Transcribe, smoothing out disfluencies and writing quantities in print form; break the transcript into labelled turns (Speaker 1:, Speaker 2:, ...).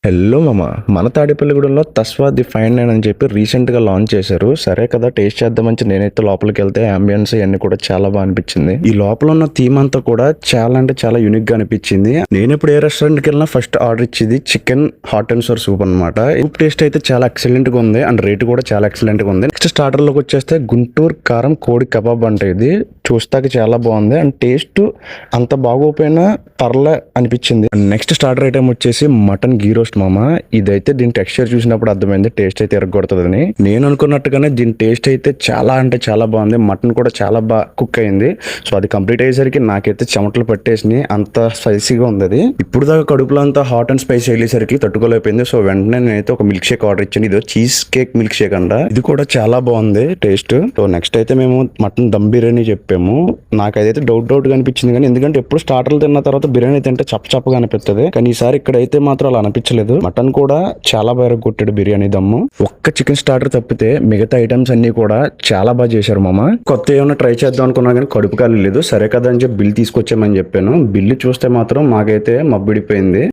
Speaker 1: Hello మామ, మన తాడేపల్లిగూడెంలో తస్వా the fine nine అని చెప్పి రీసెంట్గా లాంచ్ చేశారు. సరే కదా, టేస్ట్ చేద్దామని నేనైతే లోపలికి వెళ్తే అంబియన్స్ ఇవన్నీ కూడా చాలా బాగా అనిపించింది. ఈ లోపల ఉన్న థీమ్ అంతా కూడా చాలా అంటే చాలా యూనిక్ గా అనిపించింది. నేను ఇప్పుడు ఏ రెస్టారెంట్కి వెళ్ళినా ఫస్ట్ ఆర్డర్ ఇచ్చేది chicken hot and sour soup అనమాట. సూప్ టేస్ట్ అయితే చాలా ఎక్సలెంట్ గా ఉంది అండ్ రేట్ కూడా చాలా ఎక్సలెంట్ గా ఉంది. నెక్స్ట్ స్టార్టర్ లోకి వచ్చేస్తే గుంటూరు కారం కోడి కబాబ్ అంటే ఇది చూస్తాకి చాలా బాగుంది అండ్ టేస్ట్ అంత బాగోపోయినా పర్లే అనిపించింది. నెక్స్ట్ స్టార్టర్ ఐటమ్ వచ్చేసి మటన్ గీ రోస్ట్ మామ. ఇదైతే దీని టెక్స్చర్ చూసినప్పుడు అర్థమైంది టేస్ట్ అయితే ఎరగొడుతుందని. నేను అనుకున్నట్టుగానే దీని టేస్ట్ అయితే చాలా అంటే చాలా బాగుంది. మటన్ కూడా చాలా బాగా కుక్ అయింది. సో అది కంప్లీట్ అయ్యేసరికి నాకైతే చెమటలు పట్టేసినాయి, అంత స్పైసీగా ఉంది అది. ఇప్పుడు దాకా కడుపులో అంతా హాట్ అండ్ స్పైసీ వెళ్ళేసరికి తట్టుకోలేకపోయింది. సో వెంటనే నేనైతే ఒక మిల్క్ షేక్ ఆర్డర్ ఇచ్చాను. ఇది చీజ్ కేక్ మిల్క్ షేక్ అంట. ఇది కూడా చాలా బాగుంది టేస్ట్. సో నెక్స్ట్ అయితే మేము మటన్ దమ్ బిర్యానీ చెప్పాము. నాకైతే డౌట్ గా అనిపించింది, కానీ ఎందుకంటే ఎప్పుడు స్టార్టర్లు తిన్న తర్వాత బిర్యానీ తింటే చప్పగా అనిపిస్తుంది, కానీ ఈసారి ఇక్కడైతే మాత్రం అలా అనిపించలేదు. మటన్ కూడా చాలా బాగా కొట్టాడు బిర్యానీ దమ్ము. ఒక్క చికెన్ స్టార్టర్ తప్పితే మిగతా ఐటమ్స్ అన్ని కూడా చాలా బాగా చేశారు మామ. కొత్త ఏమైనా ట్రై చేద్దాం అనుకున్నా కానీ కడుపు కాలేదు. సరే కదా అని చెప్పి బిల్ తీసుకొచ్చామని చెప్పాను. బిల్లు చూస్తే మాత్రం మాకైతే మబ్బిడిపోయింది.